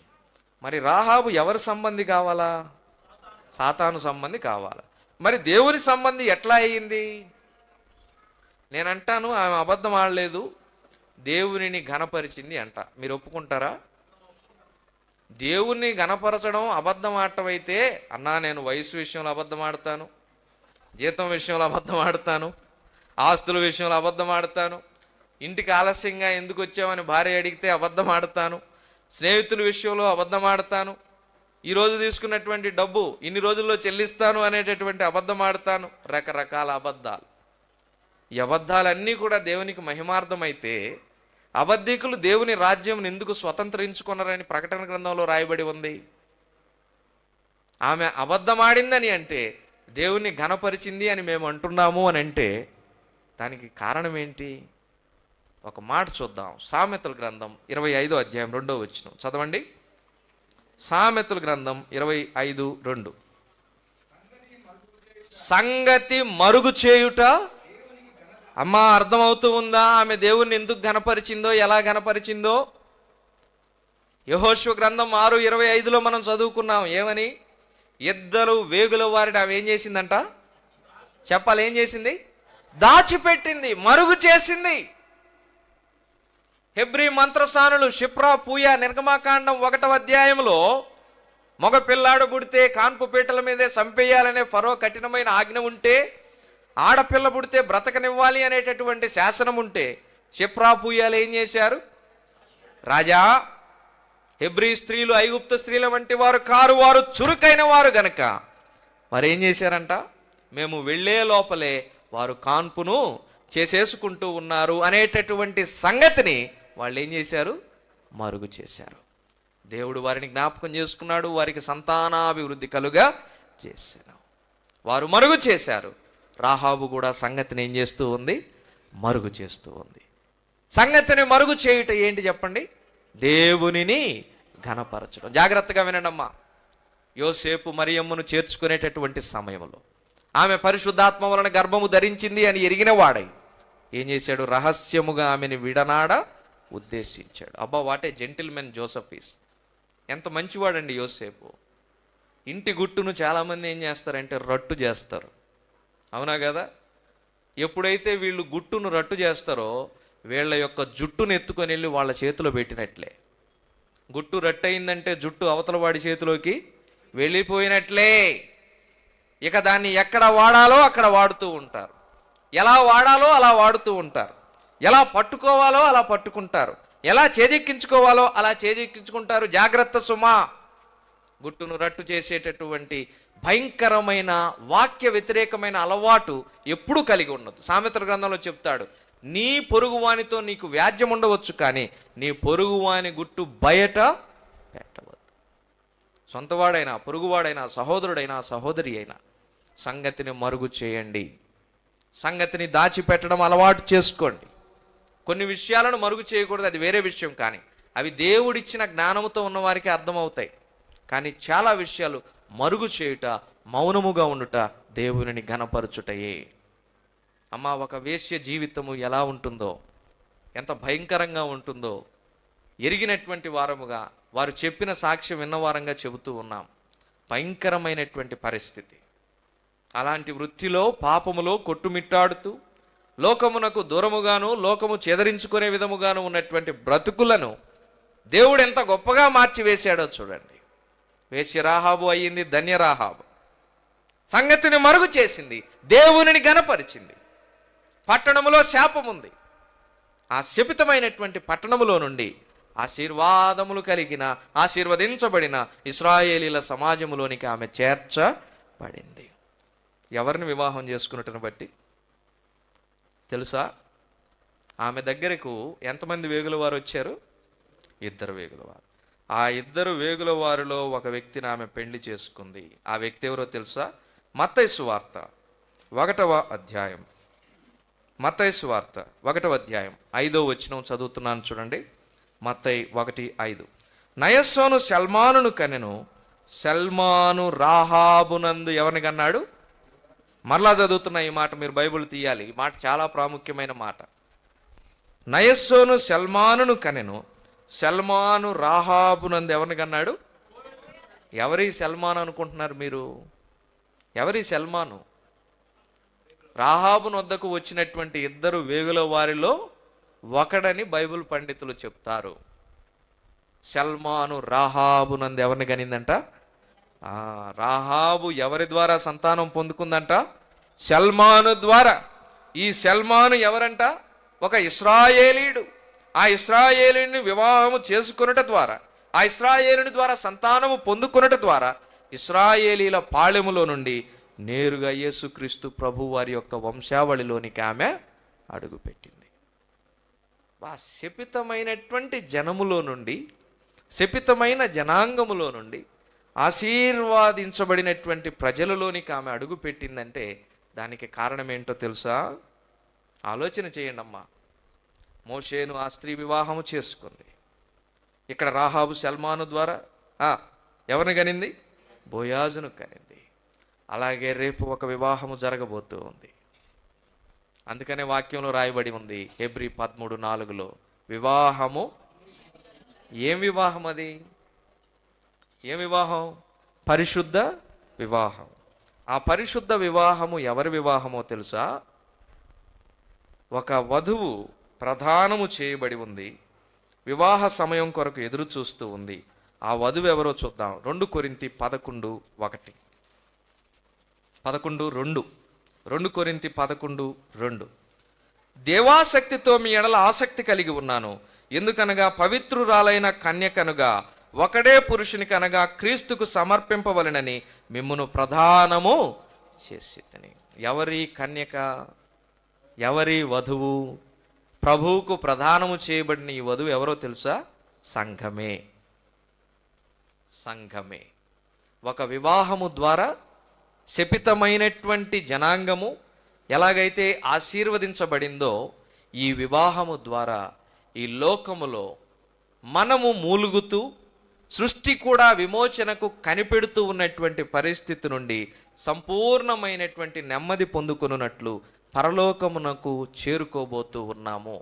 మరి రాహాబు ఎవరి సంబంధి కావాలా? సాతాను సంబంధి కావాలా? మరి దేవుని సంబంధి ఎట్లా అయ్యింది? నేనంటాను ఆమె అబద్ధం ఆడలేదు, దేవునిని ఘనపరిచింది అంట. మీరు ఒప్పుకుంటారా? దేవుణ్ణి ఘనపరచడం అబద్ధం ఆడటం అయితే, అన్నా నేను వయసు విషయంలో అబద్ధం ఆడతాను, జీతం విషయంలో అబద్ధం ఆడతాను, ఆస్తుల విషయంలో అబద్ధం ఆడతాను, ఇంటికి ఆలస్యంగా ఎందుకు వచ్చామని భార్య అడిగితే అబద్ధం ఆడతాను, స్నేహితుల విషయంలో అబద్ధం ఆడతాను, ఈరోజు తీసుకున్నటువంటి డబ్బు ఇన్ని రోజుల్లో చెల్లిస్తాను అనేటటువంటి అబద్ధం ఆడతాను. రకరకాల అబద్ధాలు. ఈ అబద్ధాలన్నీ కూడా దేవునికి మహిమార్థమైతే అబద్ధికులు దేవుని రాజ్యం ఎందుకు స్వతంత్రించుకున్నారని ప్రకటన గ్రంథంలో రాయబడి ఉంది. ఆమె అబద్ధమాడిందని అంటే దేవుణ్ణి ఘనపరిచింది అని మేము అంటున్నాము అని అంటే దానికి కారణం ఏంటి? ఒక మాట చూద్దాం. సామెతల గ్రంథం 25వ అధ్యాయం 2వ వచనం చదవండి. సామెతల గ్రంథం 25:2. సంగతి మరుగు చేయుట. అమ్మా, అర్థమవుతూ ఉందా? ఆమె దేవుణ్ణి ఎందుకు ఘనపరిచిందో, ఎలా ఘనపరిచిందో? యెహోషువ గ్రంథం 6:25లో మనం చదువుకున్నాం. ఏమని? ఇద్దరు వేగుల వారిని ఆమె ఏం చేసిందంట? చెప్పాలి, ఏం చేసింది? దాచిపెట్టింది, మరుగు చేసింది. హెబ్రీ మంత్రసానులు షిప్రా, పూయా నిర్గమాకాండం 1వ అధ్యాయంలో మగ పిల్లాడు పుడితే కాన్పు పీటల మీదే చంపేయాలనే ఫరో కఠినమైన ఆజ్ఞ ఉంటే, ఆడపిల్ల పుడితే బ్రతకనివ్వాలి అనేటటువంటి శాసనం ఉంటే, షిప్రా పూయాలు ఏం చేశారు? రాజా, హెబ్రీ స్త్రీలు ఐగుప్తు స్త్రీల వంటి వారు కారు, వారు చురుకైన వారు గనక వారు ఏం చేశారంట? మేము వెళ్ళే లోపలే వారు కాన్పును చేసేసుకుంటూ ఉన్నారు అనేటటువంటి సంగతిని వాళ్ళు ఏం చేశారు? మరుగు చేశారు. దేవుడు వారిని జ్ఞాపకం చేసుకున్నాడు, వారికి సంతానాభివృద్ధి కలుగా చేశారు. వారు మరుగు చేశారు. రాహాబు కూడా సంగతిని ఏం చేస్తూ ఉంది? మరుగు చేస్తూ ఉంది. సంగతిని మరుగు చేయుట ఏంటి చెప్పండి? దేవునిని ఘనపరచడం. జాగ్రత్తగా వినండమ్మా. యోసేపు మరియమ్మను చేర్చుకునేటటువంటి సమయంలో ఆమె పరిశుద్ధాత్మ వలన గర్భము ధరించింది అని ఎరిగిన వాడై ఏం చేశాడు? రహస్యముగా ఆమెను విడనాడ ఉద్దేశించాడు. అబ్బా, వాటే జెంటిల్మెన్ జోసెఫ్ ఈస్. ఎంత మంచివాడండి యోసేపు. ఇంటి గుట్టును చాలామంది ఏం చేస్తారంటే రట్టు చేస్తారు. అవునా కదా? ఎప్పుడైతే వీళ్ళు గుట్టును రట్టు చేస్తారో వీళ్ళ యొక్క జుట్టును ఎత్తుకొని వెళ్ళి వాళ్ళ చేతిలో పెట్టినట్లే. గుట్టు రట్టు అయిందంటే జుట్టు అవతల వాడి చేతిలోకి వెళ్ళిపోయినట్లే. ఇక దాన్ని ఎక్కడ వాడాలో అక్కడ వాడుతూ ఉంటారు, ఎలా వాడాలో అలా వాడుతూ ఉంటారు, ఎలా పట్టుకోవాలో అలా పట్టుకుంటారు, ఎలా చేజెక్కించుకోవాలో అలా చేజెక్కించుకుంటారు. జాగ్రత్త సుమా. గుట్టును రట్టు చేసేటటువంటి భయంకరమైన వాక్య వ్యతిరేకమైన అలవాటు ఎప్పుడూ కలిగి ఉండదు. సామెతల గ్రంథంలో చెప్తాడు, నీ పొరుగువానితో నీకు వ్యాజ్యం ఉండవచ్చు, కానీ నీ పొరుగువాని గుట్టు బయట పెట్టవద్దు. సొంతవాడైనా, పొరుగువాడైనా, సహోదరుడైనా, సహోదరి అయినా సంగతిని మరుగు చేయండి. సంగతిని దాచిపెట్టడం అలవాటు చేసుకోండి. కొన్ని విషయాలను మరుగు చేయకూడదు, అది వేరే విషయం. కానీ అవి దేవుడిచ్చిన జ్ఞానముతో ఉన్నవారికి అర్థమవుతాయి. కానీ చాలా విషయాలు మరుగు చేయుట, మౌనముగా ఉండుట దేవునిని ఘనపరచుటయే. అమ్మా, ఒక వేశ్య జీవితము ఎలా ఉంటుందో, ఎంత భయంకరంగా ఉంటుందో ఎరిగినటువంటి వారముగా, వారు చెప్పిన సాక్ష్యం విన్నవారంగా చెబుతూ ఉన్నాం. భయంకరమైనటువంటి పరిస్థితి. అలాంటి వృత్తిలో, పాపములో కొట్టుమిట్టాడుతూ లోకమునకు దూరముగాను, లోకము చెదరించుకునే విధముగాను ఉన్నటువంటి బ్రతుకులను దేవుడు ఎంత గొప్పగా మార్చివేశాడో చూడండి. వేశ్య రాహాబు అయ్యింది ధన్య రాహాబు. సంగతిని మరుగు చేసింది, దేవునిని ఘనపరిచింది. పట్టణములో శాపం ఉంది. ఆ శపితమైనటువంటి పట్టణములో నుండి ఆశీర్వాదములు కలిగిన, ఆశీర్వదించబడిన ఇశ్రాయేలీల సమాజంలోనికి ఆమె చేర్చబడింది. ఎవరిని వివాహం చేసుకున్నట్టును బట్టి తెలుసా? ఆమె దగ్గరకు ఎంతమంది వేగుల వారు వచ్చారు? 2 వేగుల వారు. ఆ 2 వేగుల వారిలో ఒక వ్యక్తిని ఆమె పెళ్లి చేసుకుంది. ఆ వ్యక్తి ఎవరో తెలుసా? మత్తయి సువార్త 1వ అధ్యాయం, మత్తయి సువార్త 1వ అధ్యాయం 5వ వచనం చదువుతున్నాను చూడండి. మత్తయి 1:5. నయస్సోను సల్మానును కనెను, సల్మాను రాహాబునందు ఎవరిని కన్నాడు? మరలా చదువుతున్న ఈ మాట మీరు బైబిల్ తీయాలి. ఈ మాట చాలా ప్రాముఖ్యమైన మాట. నయస్సోను సల్మానును కనెను, సల్మాను రాహాబునందు ఎవరిని కన్నాడు? ఎవరి సల్మాను అనుకుంటున్నారు మీరు? ఎవరి సల్మాను? రాహాబు వద్దకు వచ్చినటువంటి 2 వేగుల వారిలో ఒకడని బైబిల్ పండితులు చెప్తారు. సల్మాను రాహాబునందు ఎవరిని కనిందంట? రాహాబు ఎవరి ద్వారా సంతానం పొందుకుందంట? సల్మాను ద్వారా. ఈ సల్మాను ఎవరంట? ఒక ఇశ్రాయేలీయుడు. ఆ ఇశ్రాయేలీని వివాహము చేసుకొనుట ద్వారా, ఆ ఇశ్రాయేలుని ద్వారా సంతానము పొందుకొనుట ద్వారా ఇశ్రాయేలీల పాళెములో నుండి నేరుగా యేసుక్రీస్తు ప్రభు వారి యొక్క వంశావళిలోనికి ఆమె అడుగుపెట్టింది. శపితమైనటువంటి జనములో నుండి, శపితమైన జనాంగములో నుండి ఆశీర్వాదించబడినటువంటి ప్రజలలోనికి ఆమె అడుగుపెట్టిందంటే దానికి కారణం ఏంటో తెలుసా? ఆలోచన చేయండి అమ్మా. మోషేను ఆ స్త్రీ వివాహము చేసుకుంది. ఇక్కడ రాహాబు సల్మాను ద్వారా ఎవరిని కనింది? బోయాజును కనింది. అలాగే రేపు ఒక వివాహము జరగబోతూ ఉంది. అందుకనే వాక్యంలో రాయబడి ఉంది హెబ్రీ 13:4 వివాహము. ఏం వివాహం అది? ఏం వివాహం? పరిశుద్ధ వివాహం. ఆ పరిశుద్ధ వివాహము ఎవరి వివాహమో తెలుసా? ఒక వధువు ప్రధానము చేయబడి ఉంది, వివాహ సమయం కొరకు ఎదురు చూస్తూ ఉంది. ఆ వధువు ఎవరో చూద్దాం. 2 కొరింథీ 11:1, 11:2. 2 కొరింథీ 11:2. దేవాసక్తితో మీ ఎడల ఆసక్తి కలిగి ఉన్నాను, ఎందుకనగా పవిత్రురాలైన కన్యకనుగా ఒకడే పురుషునికి అనగా క్రీస్తుకు సమర్పింపవలెనని మిమ్మును ప్రధానము చేసితిని. ఎవరి కన్యక? ఎవరి వధువు? ప్రభువుకు ప్రధానము చేయబడిన ఈ వధువు ఎవరో తెలుసా? సంఘమే. సంఘమే. ఒక వివాహము ద్వారా శపితమైనటువంటి జనాంగము ఎలాగైతే ఆశీర్వదించబడిందో, ఈ వివాహము ద్వారా ఈ లోకములో మనము మూలుగుతూ సృష్టి కూడా విమోచనకు కనిపెడుతూ ఉన్నటువంటి పరిస్థితి నుండి సంపూర్ణమైనటువంటి నెమ్మది పొందుకొనున్నట్లు పరలోకమునకు చేరుకోబోతూ ఉన్నాము.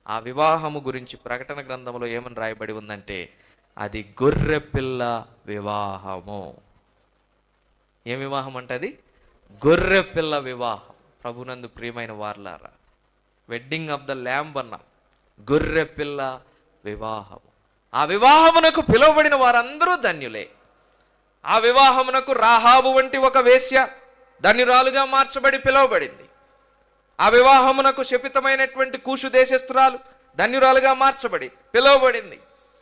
ఆ వివాహము గురించి ప్రకటన గ్రంథంలో ఏమని రాయబడి ఉందంటే అది గొర్రెపిల్ల వివాహము. ఏం వివాహం అంటే అది? గొర్రెపిల్ల వివాహం. ప్రభునందు ప్రియమైన వారలారా, వెడ్డింగ్ ఆఫ్ ద ల్యాంబ్ అన్నాం. గొర్రెపిల్ల వివాహము. ఆ వివాహమునకు పిలువబడిన వారందరూ ధన్యులే. ఆ వివాహమునకు రాహాబు వంటి ఒక వేశ్య ధన్యురాలుగా మార్చబడి పిలువబడింది. ఆ వివాహమునకు శపితమైనటువంటి కూషు దేశస్తురాలు ధన్యురాలుగా మార్చబడి పిలువబడింది.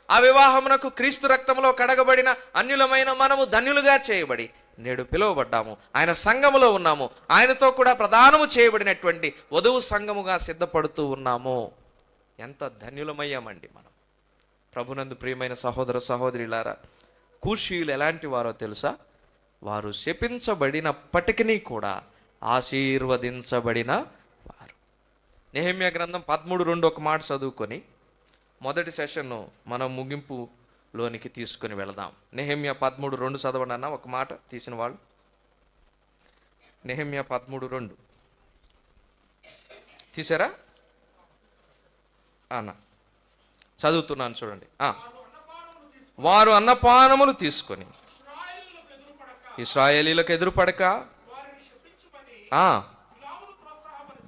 ఆ వివాహమునకు క్రీస్తు రక్తంలో కడగబడిన అన్యులమైన మనము ధన్యులుగా చేయబడి నేడు పిలువబడ్డాము. ఆయన సంఘములో ఉన్నాము. ఆయనతో కూడా ప్రదానము చేయబడినటువంటి వధువు సంఘముగా సిద్ధపడుతూ ఉన్నాము. ఎంత ధన్యులమయ్యామండి మనం. ప్రభునందు ప్రియమైన సహోదర సహోదరులారా, కూషీయులు ఎలాంటి వారో తెలుసా? వారు శపించబడినప్పటికీ కూడా ఆశీర్వదించబడిన వారు. నెహెమ్యా గ్రంథం 13:2 ఒక మాట చదువుకొని మొదటి సెషన్ను మనం ముగింపులోనికి తీసుకొని వెళదాం. నెహెమ్యా 13:2 చదవండి అన్న. ఒక మాట తీసిన వాళ్ళు. నెహెమ్యా 13:2 తీసారా అన్న? చదువుతున్నాను చూడండి. వారు అన్నపానములు తీసుకొని ఇశ్రాయేలీలకు ఎదురుపడక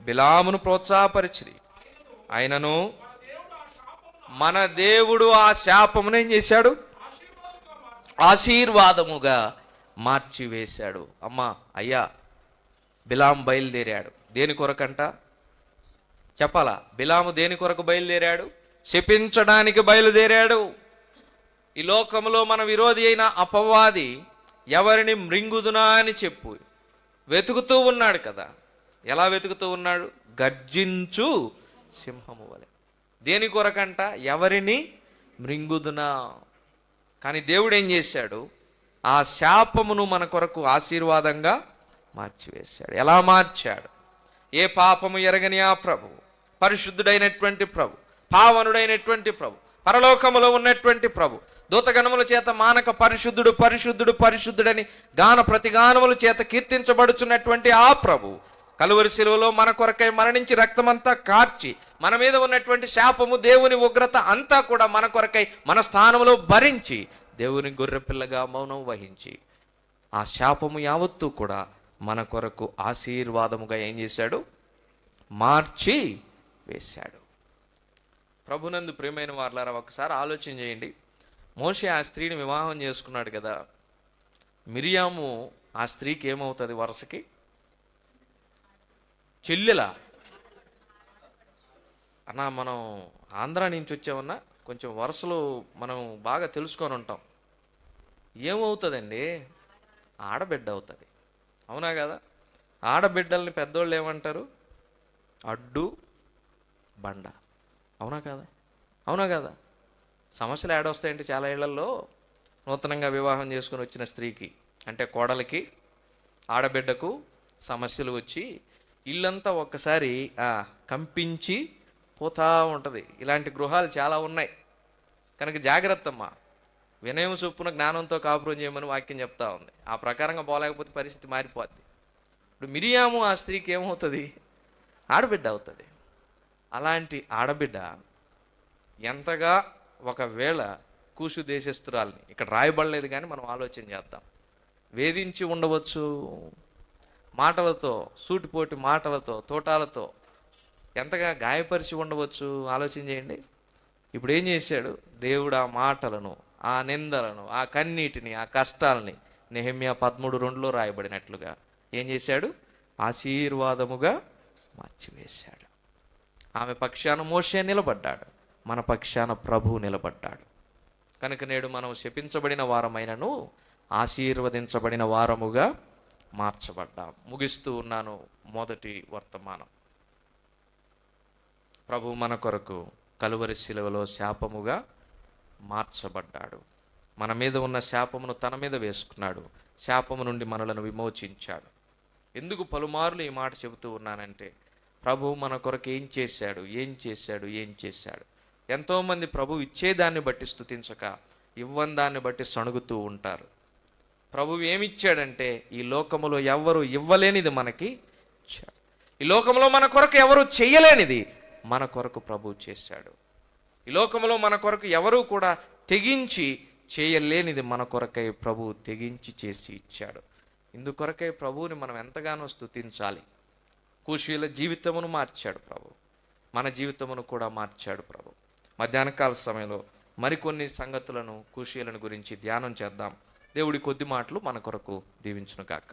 బిలామును ప్రోత్సాహపరిచిరి. ఆయనను మన దేవుడు ఆ శాపమును ఏం చేశాడు? ఆశీర్వాదముగా మార్చివేశాడు. అమ్మా అయ్యా, బిలాం బయలుదేరాడు. దేని కొరకంట చెప్పాలా? బిలాము దేని కొరకు బయలుదేరాడు? శపించడానికి బయలుదేరాడు. ఈ లోకంలో మన విరోధి అయిన అపవాది ఎవరిని మృంగుదునా అని చెప్పు వెతుకుతూ ఉన్నాడు కదా. ఎలా వెతుకుతూ ఉన్నాడు? గర్జించు సింహము వలె. దేని కొరకంట? ఎవరిని మృంగుదునా. కానీ దేవుడు ఏం చేశాడు? ఆ శాపమును మన కొరకు ఆశీర్వాదంగా మార్చివేశాడు. ఎలా మార్చాడు? ఏ పాపము ఎరగని ఆ ప్రభు, పరిశుద్ధుడైనటువంటి ప్రభు, పావనుడైనటువంటి ప్రభు, పరలోకములో ఉన్నటువంటి ప్రభు, దూతగణముల చేత మానక పరిశుద్ధుడు పరిశుద్ధుడు పరిశుద్ధుడని గాన ప్రతిగానముల చేత కీర్తించబడుచున్నటువంటి ఆ ప్రభు కలువరి శిలువలో మన కొరకై మరణించి రక్తమంతా కార్చి మన మీద ఉన్నటువంటి శాపము, దేవుని ఉగ్రత అంతా కూడా మన కొరకై మన స్థానంలో భరించి దేవుని గొర్రెపిల్లగా మౌనం వహించి ఆ శాపము యావత్తూ కూడా మన కొరకు ఆశీర్వాదముగా ఏం చేశాడు? మార్చి వేశాడు. ప్రభునందు ప్రియమైన వారలారా, ఒకసారి ఆలోచన చేయండి. మోషే ఆ స్త్రీని వివాహం చేసుకున్నాడు కదా. మిరియాము ఆ స్త్రీకి ఏమవుతుంది? వరుసకి చెల్లెలా అన్నా. మనం ఆంధ్ర నుంచి వచ్చామన్నా కొంచెం వరుసలు మనం బాగా తెలుసుకొని ఉంటాం. ఏమవుతుందండి? ఆడబిడ్డ అవుతుంది. అవునా కదా? ఆడబిడ్డల్ని పెద్దోళ్ళు ఏమంటారు? అడ్డు బండ. అవునా కదా? అవునా కదా? సమస్యలు ఏడొస్తాయంటే చాలా ఏళ్లలో నూతనంగా వివాహం చేసుకుని వచ్చిన స్త్రీకి, అంటే కోడలికి, ఆడబిడ్డకు సమస్యలు వచ్చి ఇల్లంతా ఒక్కసారి కంపించి పోతా ఉంటుంది. ఇలాంటి గృహాలు చాలా ఉన్నాయి. కనుక జాగ్రత్త అమ్మా. వినయం చొప్పున జ్ఞానంతో కాపురం చేయమని వాక్యం చెప్తా ఉంది. ఆ ప్రకారంగా పోలేకపోతే పరిస్థితి మారిపోద్ది. ఇప్పుడు మిరియాము ఆ స్త్రీకి ఏమవుతుంది? ఆడబిడ్డ అవుతుంది. అలాంటి ఆడబిడ్డ ఎంతగా ఒకవేళ కూసు దేశస్తురాల్ని, ఇక్కడ రాయబడలేదు కానీ మనం ఆలోచన చేద్దాం, వేధించి ఉండవచ్చు. మాటలతో, సూటిపోటి మాటలతో, తోటాలతో ఎంతగా గాయపరిచి ఉండవచ్చు. ఆలోచన చేయండి. ఇప్పుడు ఏం చేశాడు దేవుడు? ఆ మాటలను, ఆ నిందలను, ఆ కన్నీటిని, ఆ కష్టాలని నెహెమ్యా 13:2లో రాయబడినట్లుగా ఏం చేశాడు? ఆశీర్వాదముగా మార్చివేశాడు. ఆమె పక్షాన మోషే నిలబడ్డాడు, మన పక్షాన ప్రభువు నిలబడ్డాడు. కనుక నేడు మనం శపించబడిన వారమైనను ఆశీర్వదించబడిన వారముగా మార్చబడ్డాం. ముగిస్తూ ఉన్నాను మొదటి వర్తమానం. ప్రభు మన కొరకు కలువరి శిలువలో శాపముగా మార్చబడ్డాడు. మన మీద ఉన్న శాపమును తన మీద వేసుకున్నాడు. శాపము నుండి మనలను విమోచించాడు. ఎందుకు పలుమార్లు ఈ మాట చెబుతూ ఉన్నానంటే, ప్రభు మన కొరకు ఏం చేశాడు, ఏం చేశాడు, ఏం చేశాడు. ఎంతోమంది ప్రభు ఇచ్చేదాన్ని బట్టి స్తుతించక ఇవ్వని దాన్ని బట్టి సణుగుతూ ఉంటారు. ప్రభువు ఏమిచ్చాడంటే, ఈ లోకములో ఎవరు ఇవ్వలేనిది మనకి ఇచ్చాడు. ఈ లోకంలో మన కొరకు ఎవరు చేయలేనిది మన కొరకు ప్రభువు చేశాడు. ఈ లోకంలో మన కొరకు ఎవరు కూడా తెగించి చేయలేనిది మన కొరకై ప్రభువు తెగించి చేసి ఇచ్చాడు. ఇందుకొరకై ప్రభువుని మనం ఎంతగానో స్తుతించాలి. కూషీల జీవితమును మార్చాడు ప్రభు, మన జీవితమును కూడా మార్చాడు ప్రభు. మధ్యాహ్నకాల సమయంలో మరికొన్ని సంగతులను, కూషీలను గురించి ధ్యానం చేద్దాం. దేవుడి కొద్ది మాటలు మన కొరకు దీవించును గాక.